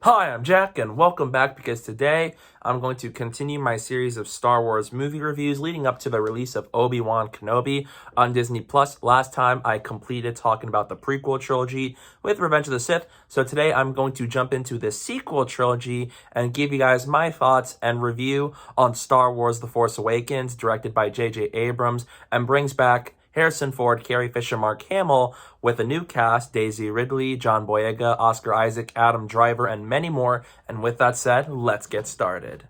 Hi, I'm Jack, and welcome back because today I'm going to continue my series of Star Wars movie reviews leading up to the release of Obi-Wan Kenobi on Disney+. Last time I completed talking about the prequel trilogy with Revenge of the Sith, so today I'm going to jump into the sequel trilogy and give you guys my thoughts and review on Star Wars The Force Awakens, directed by J.J. Abrams, and brings back Harrison Ford, Carrie Fisher, Mark Hamill, with a new cast, Daisy Ridley, John Boyega, Oscar Isaac, Adam Driver, and many more. And with that said, let's get started.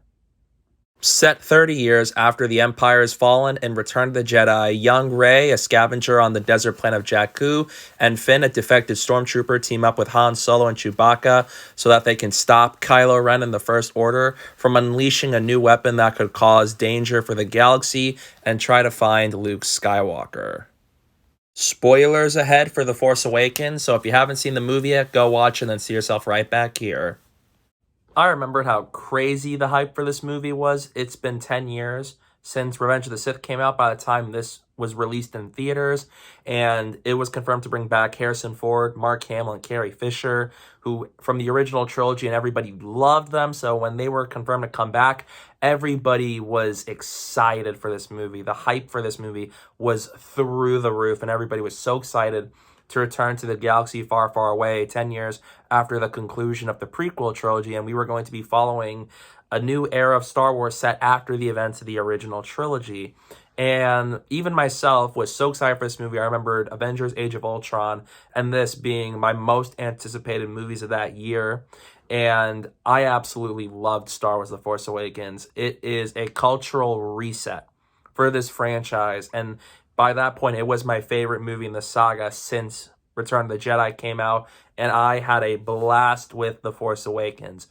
Set 30 years after the Empire has fallen in Return of the Jedi, young Rey, a scavenger on the desert planet of Jakku, and Finn, a defected stormtrooper, team up with Han Solo and Chewbacca so that they can stop Kylo Ren and the First Order from unleashing a new weapon that could cause danger for the galaxy and try to find Luke Skywalker. Spoilers ahead for The Force Awakens, so if you haven't seen the movie yet, go watch and then see yourself right back here. I remembered how crazy the hype for this movie was. It's been 10 years since Revenge of the Sith came out by the time this was released in theaters, and it was confirmed to bring back Harrison Ford, Mark Hamill, and Carrie Fisher, who from the original trilogy, and everybody loved them. So when they were confirmed to come back, everybody was excited for this movie. The hype for this movie was through the roof, and everybody was so excited to return to the galaxy far, far away 10 years after the conclusion of the prequel trilogy, and we were going to be following a new era of Star Wars set after the events of the original trilogy. And even myself was so excited for this movie. I remembered Avengers Age of Ultron and this being my most anticipated movies of that year. And I absolutely loved Star Wars The Force Awakens. It is a cultural reset for this franchise, and by that point, it was my favorite movie in the saga since Return of the Jedi came out, and I had a blast with The Force Awakens.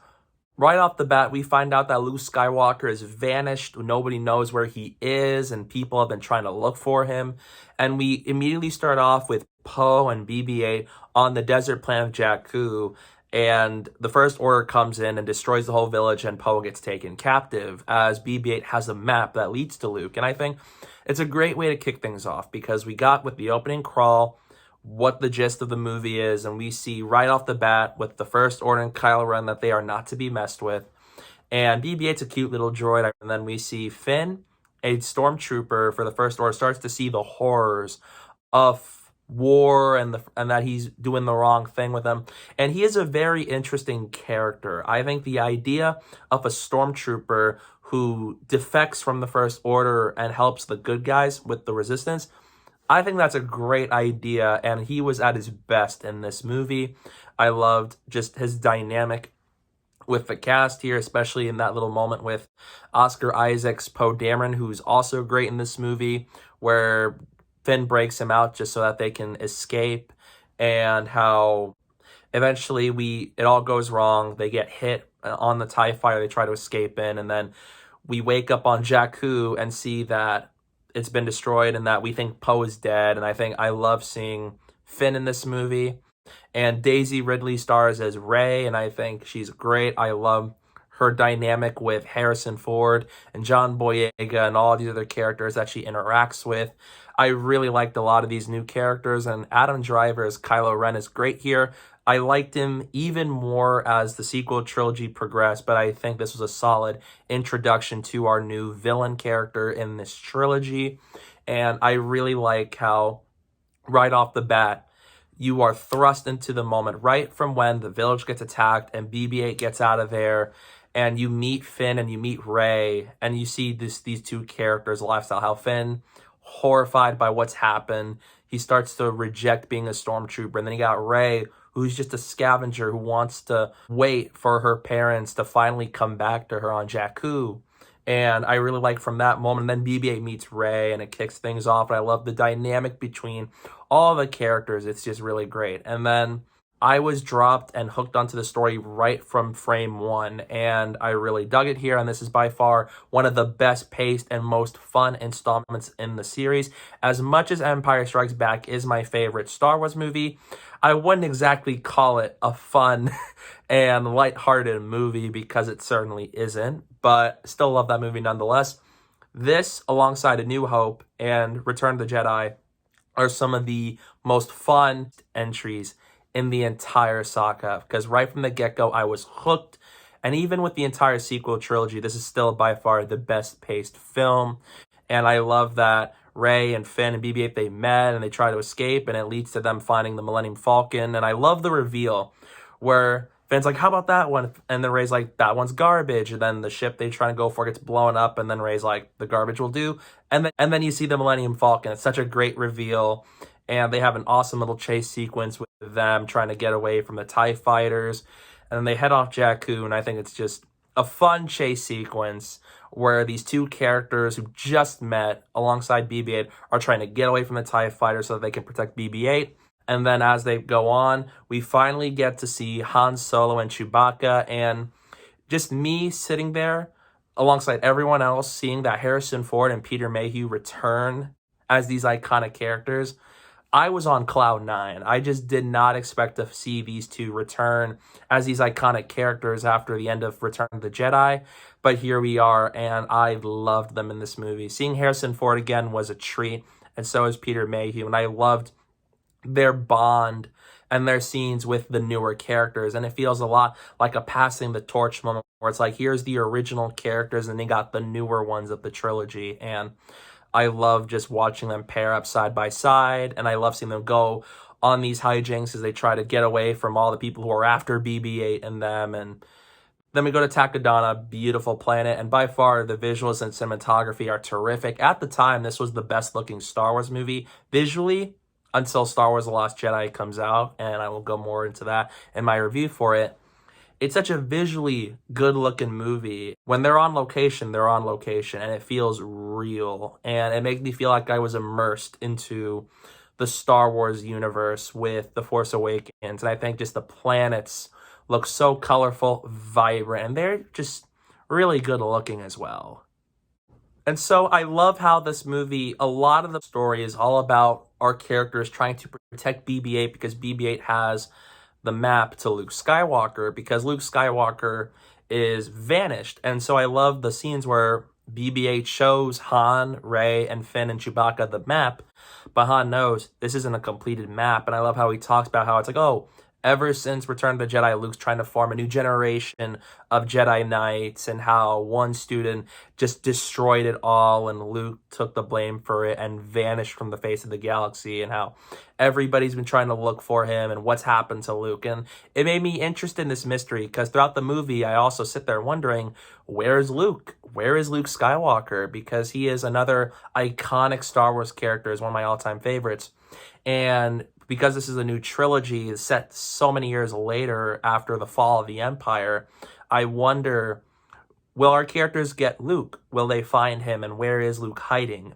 Right off the bat, we find out that Luke Skywalker has vanished. Nobody knows where he is, and people have been trying to look for him. And we immediately start off with Poe and BB-8 on the desert planet of Jakku, and the First Order comes in and destroys the whole village, and Poe gets taken captive as BB-8 has a map that leads to Luke. And I think it's a great way to kick things off because we got with the opening crawl what the gist of the movie is, and we see right off the bat with the First Order and Kylo Ren that they are not to be messed with. And BB-8's a cute little droid, and then we see Finn, a stormtrooper for the First Order, starts to see the horrors of war and that he's doing the wrong thing with them. And he is a very interesting character. I think the idea of a stormtrooper who defects from the First Order and helps the good guys with the resistance, I think that's a great idea, and he was at his best in this movie. I loved just his dynamic with the cast here, especially in that little moment with Oscar Isaac's Poe Dameron, who's also great in this movie, where Finn breaks him out just so that they can escape, and how eventually it all goes wrong. They get hit on the TIE fighter they try to escape in, and then we wake up on Jakku and see that it's been destroyed and that we think Poe is dead. And I love seeing Finn in this movie. And Daisy Ridley stars as Rey, and I think she's great. I love her dynamic with Harrison Ford and John Boyega and all these other characters that she interacts with. I really liked a lot of these new characters, and Adam Driver as Kylo Ren is great here. I liked him even more as the sequel trilogy progressed, but I think this was a solid introduction to our new villain character in this trilogy. And I really like how right off the bat, you are thrust into the moment right from when the village gets attacked and BB-8 gets out of there, and you meet Finn and you meet Rey, and you see these two characters' lifestyle. How Finn, horrified by what's happened, he starts to reject being a stormtrooper, and then you got Rey, who's just a scavenger who wants to wait for her parents to finally come back to her on Jakku. And I really like from that moment. And then BB-8 meets Rey, and it kicks things off. And I love the dynamic between all the characters. It's just really great. And then I was dropped and hooked onto the story right from frame one, and I really dug it here. And this is by far one of the best paced and most fun installments in the series. As much as Empire Strikes Back is my favorite Star Wars movie, I wouldn't exactly call it a fun and lighthearted movie because it certainly isn't, but still love that movie nonetheless. This, alongside A New Hope and Return of the Jedi, are some of the most fun entries in the entire saga, because right from the get-go, I was hooked. And even with the entire sequel trilogy, this is still by far the best paced film. And I love that Rey and Finn and BB-8, they met and they try to escape, and it leads to them finding the Millennium Falcon. And I love the reveal where Finn's like, how about that one? And then Rey's like, that one's garbage. And then the ship they try to go for gets blown up, and then Rey's like, the garbage will do. And then you see the Millennium Falcon. It's such a great reveal. And they have an awesome little chase sequence with them trying to get away from the TIE fighters. And then they head off Jakku, and I think it's just a fun chase sequence where these two characters who just met alongside BB-8 are trying to get away from the TIE fighter so that they can protect BB-8. And then as they go on, we finally get to see Han Solo and Chewbacca, and just me sitting there alongside everyone else, seeing that Harrison Ford and Peter Mayhew return as these iconic characters. I was on cloud nine. I just did not expect to see these two return as these iconic characters after the end of Return of the Jedi. But here we are, and I loved them in this movie. Seeing Harrison Ford again was a treat, and so is Peter Mayhew. And I loved their bond and their scenes with the newer characters. And it feels a lot like a passing the torch moment where it's like, here's the original characters, and they got the newer ones of the trilogy. And I love just watching them pair up side by side, and I love seeing them go on these hijinks as they try to get away from all the people who are after BB-8 and them. And then we go to Takodana, beautiful planet, and by far the visuals and cinematography are terrific. At the time, this was the best looking Star Wars movie visually until Star Wars The Last Jedi comes out, and I will go more into that in my review for it. It's such a visually good-looking movie. When they're on location, and it feels real. And it makes me feel like I was immersed into the Star Wars universe with The Force Awakens. And I think just the planets look so colorful, vibrant, and they're just really good-looking as well. And so I love how this movie, a lot of the story is all about our characters trying to protect BB-8 because BB-8 has the map to Luke Skywalker, because Luke Skywalker is vanished. And so I love the scenes where BB-8 shows Han, Rey, and Finn and Chewbacca the map, but Han knows this isn't a completed map. And I love how he talks about how it's like, oh, ever since Return of the Jedi, Luke's trying to form a new generation of Jedi Knights, and how one student just destroyed it all and Luke took the blame for it and vanished from the face of the galaxy, and how everybody's been trying to look for him and what's happened to Luke. And it made me interested in this mystery, because throughout the movie, I also sit there wondering, where's Luke? Where is Luke Skywalker? Because he is another iconic Star Wars character, is one of my all-time favorites. And because this is a new trilogy set so many years later after the fall of the Empire, I wonder, will our characters get Luke? Will they find him? And where is Luke hiding?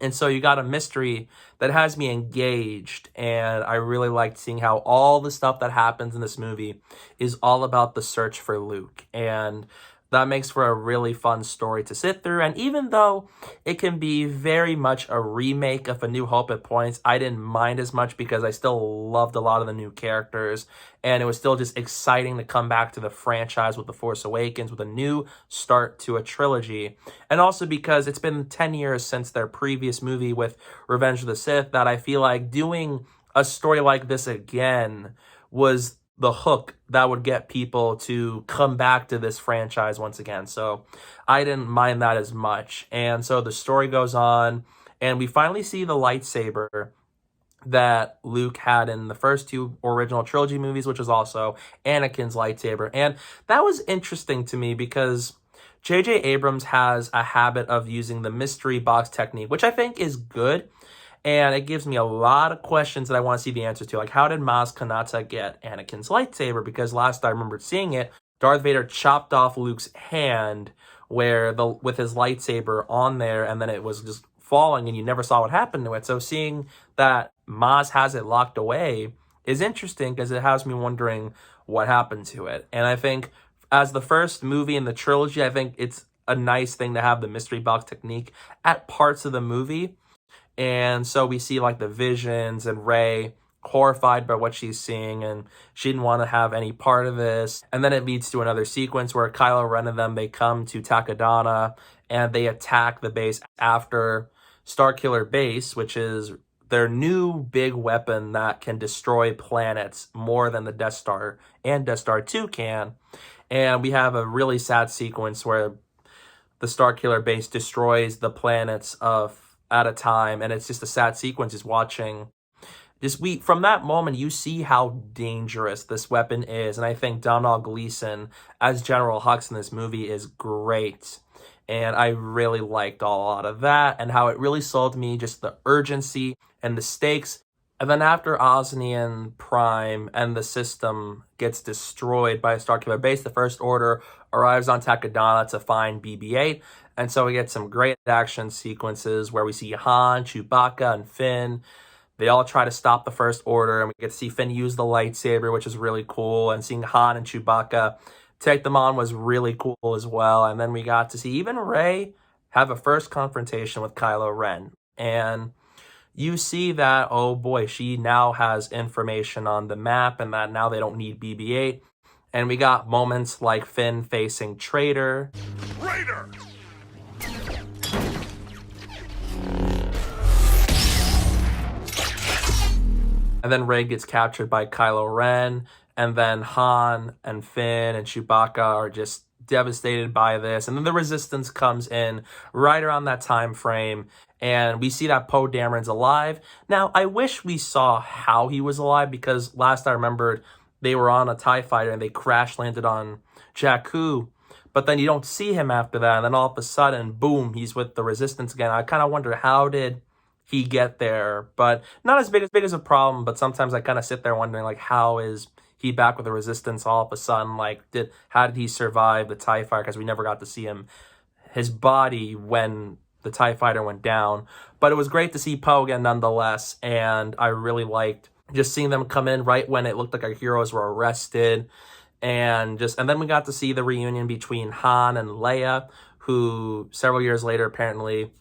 And so you got a mystery that has me engaged, and I really liked seeing how all the stuff that happens in this movie is all about the search for Luke. And that makes for a really fun story to sit through. And even though it can be very much a remake of A New Hope at points, I didn't mind as much because I still loved a lot of the new characters. And it was still just exciting to come back to the franchise with The Force Awakens, with a new start to a trilogy. And also because it's been 10 years since their previous movie with Revenge of the Sith, that I feel like doing a story like this again was the hook that would get people to come back to this franchise once again. So I didn't mind that as much. And so the story goes on, and we finally see the lightsaber that Luke had in the first two original trilogy movies, which was also Anakin's lightsaber. And that was interesting to me because J.J. Abrams has a habit of using the mystery box technique, which I think is good. And it gives me a lot of questions that I want to see the answer to. Like, how did Maz Kanata get Anakin's lightsaber? Because last I remembered seeing it, Darth Vader chopped off Luke's hand with his lightsaber on there, and then it was just falling, and you never saw what happened to it. So seeing that Maz has it locked away is interesting, because it has me wondering what happened to it. And I think as the first movie in the trilogy, I think it's a nice thing to have the mystery box technique at parts of the movie. And so we see like the visions and Rey horrified by what she's seeing, and she didn't want to have any part of this. And then it leads to another sequence where Kylo Ren and them, they come to Takodana and they attack the base after Starkiller Base, which is their new big weapon that can destroy planets more than the Death Star and Death Star 2 can. And we have a really sad sequence where the Starkiller base destroys the planets at a time, and it's just a sad sequence just watching. From that moment, you see how dangerous this weapon is, and I think Domhnall Gleeson as General Hux in this movie is great. And I really liked a lot of that, and how it really sold me just the urgency and the stakes. And then after Osnian Prime and the system gets destroyed by a Starkiller base, the First Order arrives on Takodana to find BB-8. And so we get some great action sequences where we see Han, Chewbacca, and Finn. They all try to stop the First Order, and we get to see Finn use the lightsaber, which is really cool. And seeing Han and Chewbacca take them on was really cool as well. And then we got to see even Rey have a first confrontation with Kylo Ren. And you see that, oh boy, she now has information on the map, and that now they don't need BB-8. And we got moments like Finn facing Traitor. Traitor! And then Rey gets captured by Kylo Ren. And then Han and Finn and Chewbacca are just devastated by this. And then the Resistance comes in right around that time frame. And we see that Poe Dameron's alive. Now, I wish we saw how he was alive, because last I remembered, they were on a TIE fighter and they crash landed on Jakku. But then you don't see him after that. And then all of a sudden, boom, he's with the Resistance again. I kind of wonder, how did he get there? But not as big as a problem. But sometimes I kind of sit there wondering, like, how is he back with the Resistance all of a sudden? Like, how did he survive the TIE fighter? Because we never got to see his body when the TIE fighter went down. But it was great to see Poe again nonetheless. And I really liked just seeing them come in right when it looked like our heroes were arrested. And then we got to see the reunion between Han and Leia, who several years later, apparently,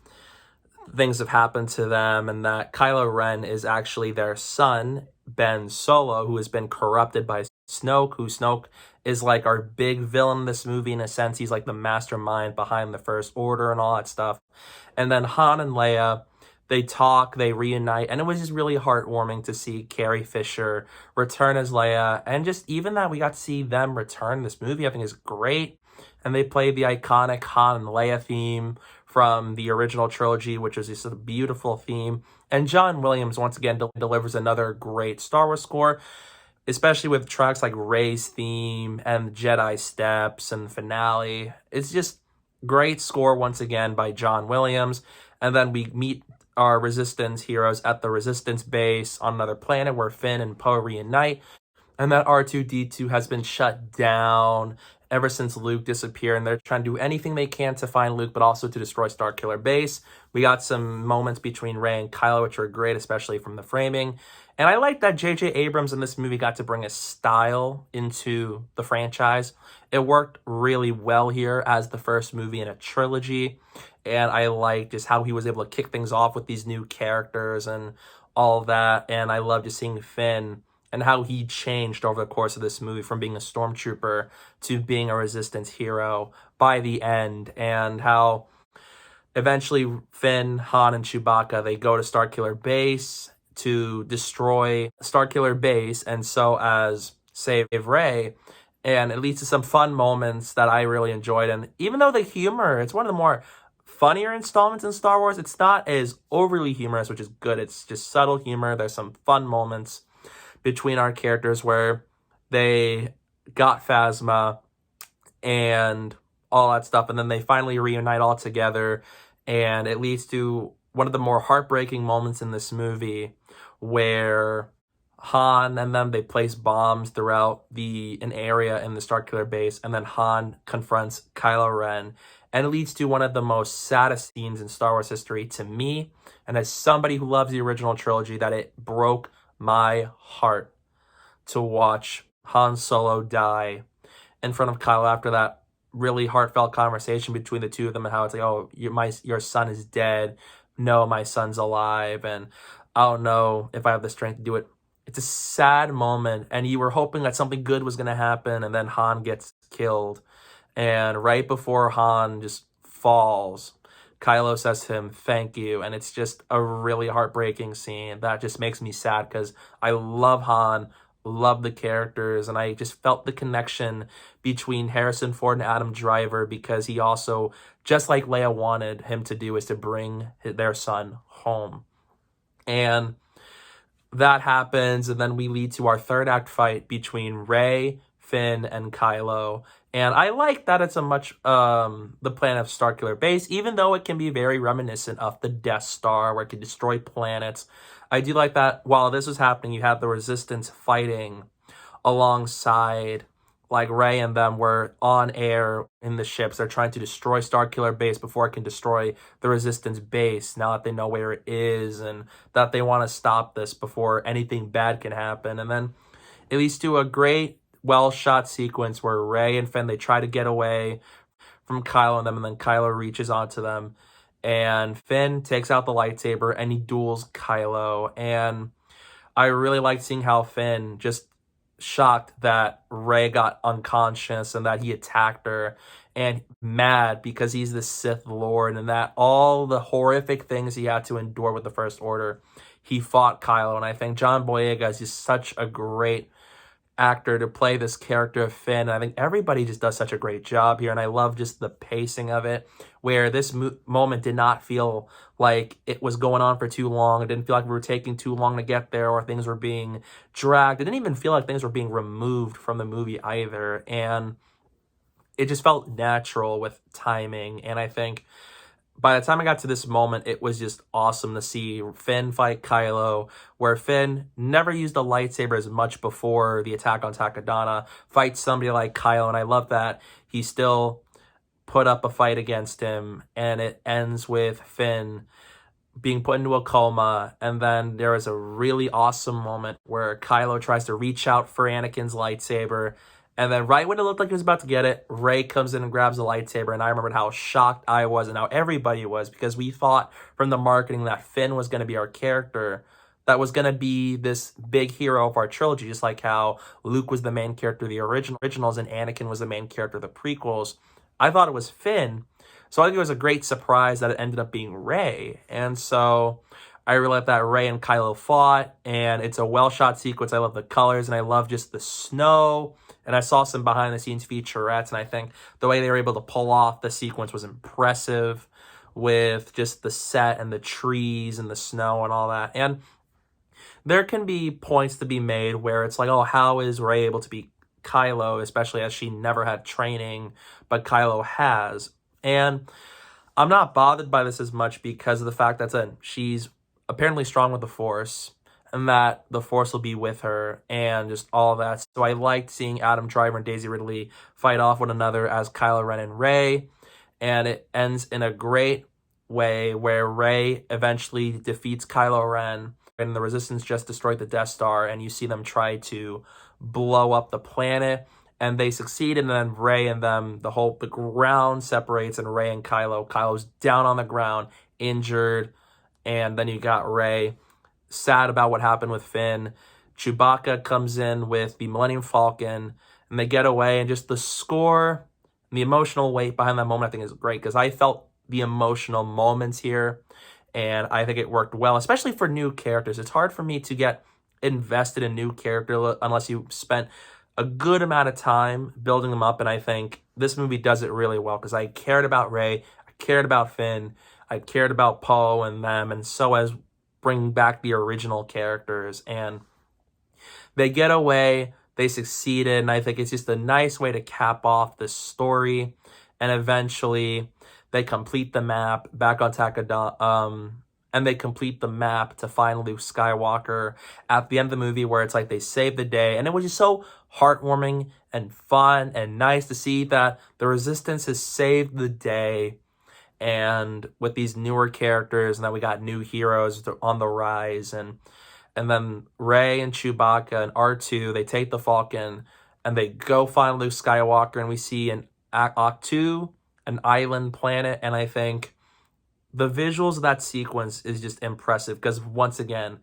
things have happened to them, and that Kylo Ren is actually their son, Ben Solo, who has been corrupted by Snoke, who Snoke is like our big villain in this movie. In a sense, he's like the mastermind behind the First Order and all that stuff. And then Han and Leia, they talk, they reunite, and it was just really heartwarming to see Carrie Fisher return as Leia, and just even that we got to see them return in this movie, I think is great. And they played the iconic Han and Leia theme from the original trilogy, which is just a beautiful theme. And John Williams, once again, delivers another great Star Wars score, especially with tracks like Rey's theme and Jedi Steps and Finale. It's just great score once again by John Williams. And then we meet our Resistance heroes at the Resistance base on another planet where Finn and Poe reunite. And that R2-D2 has been shut down ever since Luke disappeared, and they're trying to do anything they can to find Luke, but also to destroy Starkiller Base. We got some moments between Rey and Kylo, which were great, especially from the framing. And I like that J.J. Abrams in this movie got to bring a style into the franchise. It worked really well here as the first movie in a trilogy. And I like just how he was able to kick things off with these new characters and all of that. And I love just seeing Finn and how he changed over the course of this movie from being a stormtrooper to being a Resistance hero by the end, and how eventually Finn, Han, and Chewbacca, they go to Starkiller Base to destroy Starkiller Base, and so as save Rey, and it leads to some fun moments that I really enjoyed. And even though the humor, it's one of the more funnier installments in Star Wars, it's not as overly humorous, which is good. It's just subtle humor. There's some fun moments between our characters where they got Phasma and all that stuff, and then they finally reunite all together, and it leads to one of the more heartbreaking moments in this movie where Han and them, they place bombs throughout an area in the Starkiller Base, and then Han confronts Kylo Ren, and it leads to one of the most saddest scenes in Star Wars history to me, and as somebody who loves the original trilogy, that it broke my heart to watch Han Solo die in front of Kylo after that really heartfelt conversation between the two of them, and how it's like, oh, your son is dead. No, my son's alive, and I don't know if I have the strength to do it. It's a sad moment, and you were hoping that something good was going to happen, and then Han gets killed. And right before Han just falls, Kylo says to him, "Thank you." And it's just a really heartbreaking scene that just makes me sad because I love Han, love the characters, and I just felt the connection between Harrison Ford and Adam Driver because he also, just like Leia wanted him to do, is to bring their son home. And that happens, and then we lead to our third act fight between Rey, Finn, and Kylo. And I like that it's a much the planet of Starkiller Base, even though it can be very reminiscent of the Death Star, where it can destroy planets. I do like that while this was happening, you have the Resistance fighting alongside, like Rey and them were on air in the ships. They're trying to destroy Starkiller Base before it can destroy the Resistance base, now that they know where it is, and that they want to stop this before anything bad can happen. And then it leads to a great, well-shot sequence where Rey and Finn, they try to get away from Kylo and them, and then Kylo reaches onto them, and Finn takes out the lightsaber, and he duels Kylo. And I really liked seeing how Finn just shocked that Rey got unconscious and that he attacked her, and mad because he's the Sith Lord, and that all the horrific things he had to endure with the First Order, he fought Kylo. And I think John Boyega is just such a great actor to play this character of Finn. And I think everybody just does such a great job here, and I love just the pacing of it, where this moment did not feel like it was going on for too long. It didn't feel like we were taking too long to get there, or things were being dragged. It didn't even feel like things were being removed from the movie either, and it just felt natural with timing. And I think by the time I got to this moment, it was just awesome to see Finn fight Kylo, where Finn never used a lightsaber as much before the attack on Takodana, fights somebody like Kylo, and I love that he still put up a fight against him, and it ends with Finn being put into a coma. And then there is a really awesome moment where Kylo tries to reach out for Anakin's lightsaber, and then right when it looked like he was about to get it, Rey comes in and grabs the lightsaber. And I remembered how shocked I was and how everybody was, because we thought from the marketing that Finn was going to be our character that was going to be this big hero of our trilogy, just like how Luke was the main character of the originals and Anakin was the main character of the prequels. I thought it was Finn, so I think it was a great surprise that it ended up being Rey. And so I really like that Rey and Kylo fought, and it's a well-shot sequence. I love the colors, and I love just the snow. And I saw some behind-the-scenes featurettes, and I think the way they were able to pull off the sequence was impressive, with just the set and the trees and the snow and all that. And there can be points to be made where it's like, oh, how is Rey able to be Kylo, especially as she never had training, but Kylo has. And I'm not bothered by this as much because of the fact that she's apparently strong with the Force, and that the Force will be with her, and just all that. So I liked seeing Adam Driver and Daisy Ridley fight off one another as Kylo Ren and Rey, and it ends in a great way where Rey eventually defeats Kylo Ren, and the Resistance just destroyed the Death Star, and you see them try to blow up the planet, and they succeed, and then Rey and them, the ground separates, and Rey and Kylo's down on the ground, injured, and then you got Rey sad about what happened with Finn. Chewbacca comes in with the Millennium Falcon, and they get away, and just the score and the emotional weight behind that moment I think is great, because I felt the emotional moments here, and I think it worked well, especially for new characters. It's hard for me to get invested in new character unless you spent a good amount of time building them up, and I think this movie does it really well, because I cared about Rey, I cared about Finn, I cared about Poe and them, and so as bring back the original characters, and they get away, they succeeded, and I think it's just a nice way to cap off the story. And eventually they complete the map back on Takodana, and they complete the map to find Luke Skywalker at the end of the movie, where it's like they saved the day, and it was just so heartwarming and fun and nice to see that the Resistance has saved the day, and with these newer characters, and then we got new heroes on the rise, and then Rey and Chewbacca and R2, they take the Falcon, and they go find Luke Skywalker, and we see in Act 2, an island planet, and I think the visuals of that sequence is just impressive, because once again,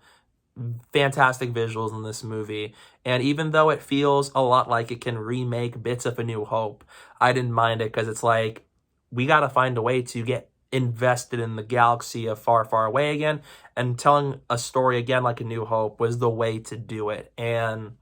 fantastic visuals in this movie. And even though it feels a lot like it can remake bits of A New Hope, I didn't mind it, because it's like, we got to find a way to get invested in the galaxy of far, far away again, and telling a story again like A New Hope was the way to do it. And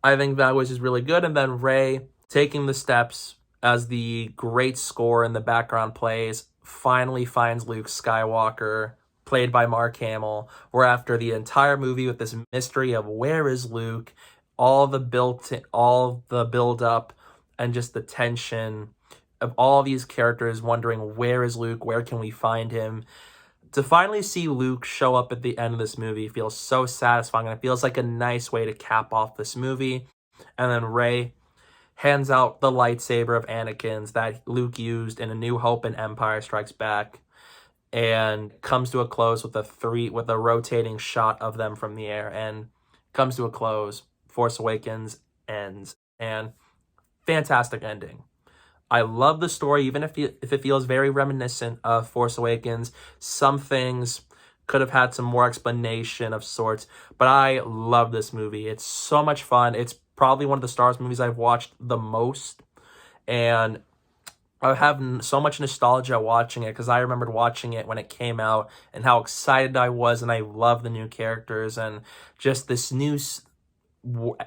I think that was just really good. And then Rey taking the steps as the great score in the background plays, finally finds Luke Skywalker, played by Mark Hamill, where after the entire movie with this mystery of where is Luke, all the build up and just the tension of all these characters wondering where is Luke, where can we find him, to finally see Luke show up at the end of this movie feels so satisfying, and it feels like a nice way to cap off this movie. And then Rey hands out the lightsaber of Anakin's that Luke used in A New Hope and Empire Strikes Back, and comes to a close with a rotating shot of them from the air, and comes to a close. Force Awakens ends, and fantastic ending. I love the story, even if it feels very reminiscent of Force Awakens. Some things could have had some more explanation of sorts, but I love this movie. It's so much fun. It's probably one of the Star Wars movies I've watched the most, and I have so much nostalgia watching it because I remembered watching it when it came out and how excited I was, and I love the new characters and just this new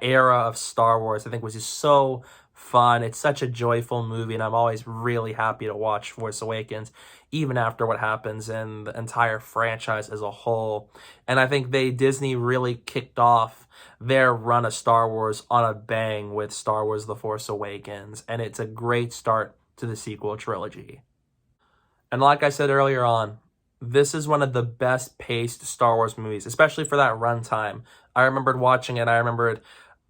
era of Star Wars. I think was just so fun. It's such a joyful movie, and I'm always really happy to watch Force Awakens, even after what happens in the entire franchise as a whole. And I think Disney really kicked off their run of Star Wars on a bang with Star Wars The Force Awakens, and it's a great start to the sequel trilogy. And like I said earlier on, this is one of the best paced Star Wars movies, especially for that runtime. I remembered watching it. I remembered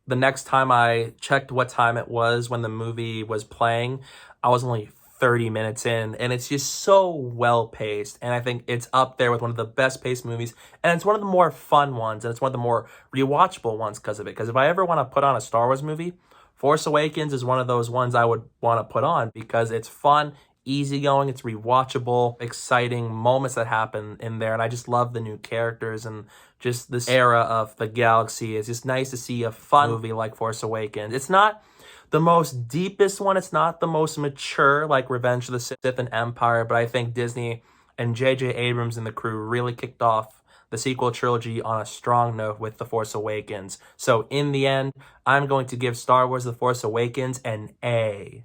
the next time I checked what time it was when the movie was playing, I was only 30 minutes in, and it's just so well paced. And I think it's up there with one of the best paced movies, and it's one of the more fun ones, and it's one of the more rewatchable ones because of it. Because if I ever want to put on a Star Wars movie, Force Awakens is one of those ones I would want to put on because it's fun, easygoing, it's rewatchable, exciting moments that happen in there, and I just love the new characters and just this era of the galaxy. It's just nice to see a fun movie like Force Awakens. It's not the most deepest one, it's not the most mature like Revenge of the Sith and Empire, but I think Disney and J.J. Abrams and the crew really kicked off the sequel trilogy on a strong note with The Force Awakens. So in the end, I'm going to give Star Wars The Force Awakens an A.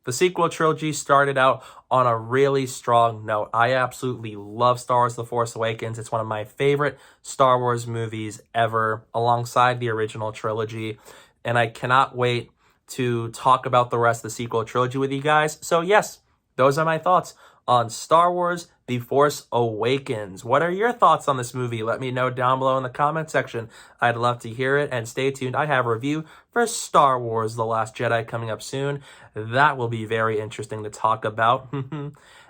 The sequel trilogy started out on a really strong note. I absolutely love Star Wars The Force Awakens. It's one of my favorite Star Wars movies ever, alongside the original trilogy. And I cannot wait to talk about the rest of the sequel trilogy with you guys. So yes, those are my thoughts on Star Wars The Force Awakens. What are your thoughts on this movie? Let me know down below in the comment section. I'd love to hear it, and stay tuned. I have a review for Star Wars The Last Jedi coming up soon. That will be very interesting to talk about.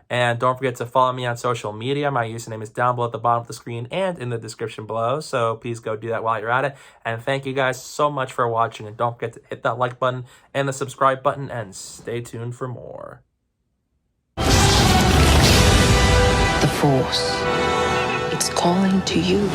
And don't forget to follow me on social media. My username is down below at the bottom of the screen and in the description below, so please go do that while you're at it. And thank you guys so much for watching, and don't forget to hit that like button and the subscribe button, and stay tuned for more. The Force, it's calling to you.